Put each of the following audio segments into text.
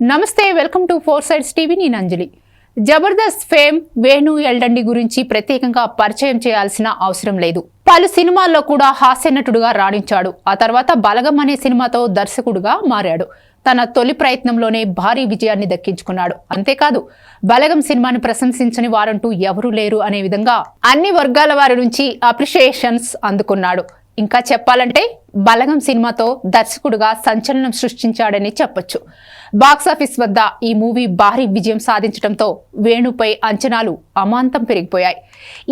నమస్తే welcome to four sides TV నేను అంజలి. Jabardasth fame Venu ఎల్డండి గురించి ప్రత్యేకంగా పరిచయం చేయాల్సిన అవసరం లేదు. పలు సినిమాల్లో కూడా హాస్య నటుడుగా రాణించాడు. ఆ తర్వాత బలగం అనే సినిమాతో దర్శకుడుగా మారాడు. తన తొలి ప్రయత్నంలోనే భారీ విజయాన్ని దక్కించుకున్నాడు. అంతేకాదు బలగం సినిమాని ప్రశంసించని వారంటూ ఎవరూ లేరు అనే విధంగా అన్ని వర్గాల వారి నుంచి అప్రిషియేషన్స్ అందుకున్నాడు. ఇంకా చెప్పాలంటే బలగం సినిమాతో దర్శకుడుగా సంచలనం సృష్టించాడని చెప్పొచ్చు. బాక్సాఫీస్ వద్ద ఈ మూవీ భారీ విజయం సాధించడంతో వేణుపై అంచనాలు అమాంతం పెరిగిపోయాయి.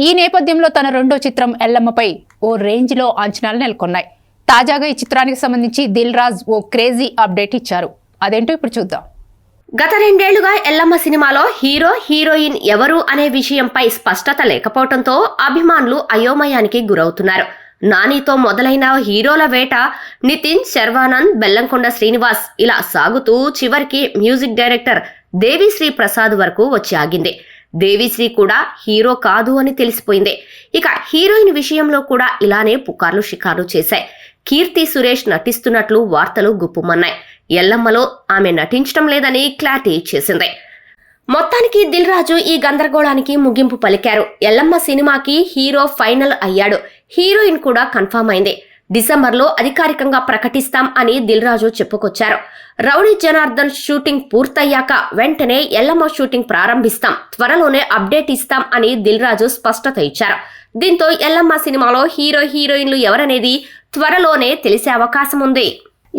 ఈ నేపథ్యంలో తన రెండో చిత్రం ఎల్లమ్మపై ఓ రేంజ్లో అంచనాలు నెలకొన్నాయి. తాజాగా ఈ చిత్రానికి సంబంధించి దిల్ రాజ్ ఓ క్రేజీ అప్డేట్ ఇచ్చారు. అదేంటో ఇప్పుడు చూద్దాం. గత 2 ఏళ్లుగా ఎల్లమ్మ సినిమాలో హీరో హీరోయిన్ ఎవరు అనే విషయంపై స్పష్టత లేకపోవడంతో అభిమానులు అయోమయానికి గురవుతున్నారు. నానితో మొదలైన హీరోల వేట నితిన్, శర్వానంద్, బెల్లంకొండ శ్రీనివాస్ ఇలా సాగుతూ చివరికి మ్యూజిక్ డైరెక్టర్ దేవిశ్రీ ప్రసాద్ వరకు వచ్చి ఆగింది. దేవిశ్రీ కూడా హీరో కాదు అని తెలిసిపోయింది. ఇక హీరోయిన్ విషయంలో కూడా ఇలానే పుకార్లు షికార్లు చేశాయి. కీర్తి సురేష్ నటిస్తున్నట్లు వార్తలు గుప్పుమన్నాయి. ఎల్లమ్మలో ఆమె నటించడం లేదని క్లారిటీ ఇచ్చేసింది. మొత్తానికి దిల్ రాజు ఈ గందరగోళానికి ముగింపు పలికారు. ఎల్లమ్మ సినిమాకి హీరో ఫైనల్ అయ్యాడు. హీరోయిన్ కూడా కన్ఫర్మ్ అయింది. డిసెంబర్లో అధికారికంగా ప్రకటిస్తాం అని దిల్ రాజు చెప్పుకొచ్చారు. రౌడీ జనార్దన్ షూటింగ్ పూర్తయ్యాక వెంటనే ఎల్లమ్మ షూటింగ్ ప్రారంభిస్తాం, త్వరలోనే అప్డేట్ ఇస్తాం అని దిల్ రాజు స్పష్టత ఇచ్చారు. దీంతో ఎల్లమ్మ సినిమాలో హీరో హీరోయిన్లు ఎవరనేది త్వరలోనే తెలిసే అవకాశం ఉంది.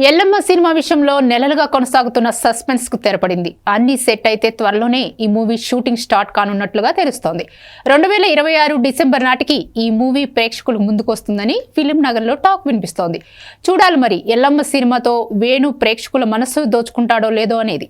ఎల్లమ్మ సినిమా విషయంలో నెలలుగా కొనసాగుతున్న సస్పెన్స్ కు తెరపడింది. అన్ని సెట్ అయితే త్వరలోనే ఈ మూవీ షూటింగ్ స్టార్ట్ కానున్నట్లుగా తెలుస్తోంది. 2026 డిసెంబర్ నాటికి ఈ మూవీ ప్రేక్షకులు ముందుకొస్తుందని ఫిలిం నగర్ లో టాక్ వినిపిస్తోంది. చూడాలి మరి ఎల్లమ్మ సినిమాతో వేణు ప్రేక్షకుల మనసు దోచుకుంటాడో లేదో అనేది.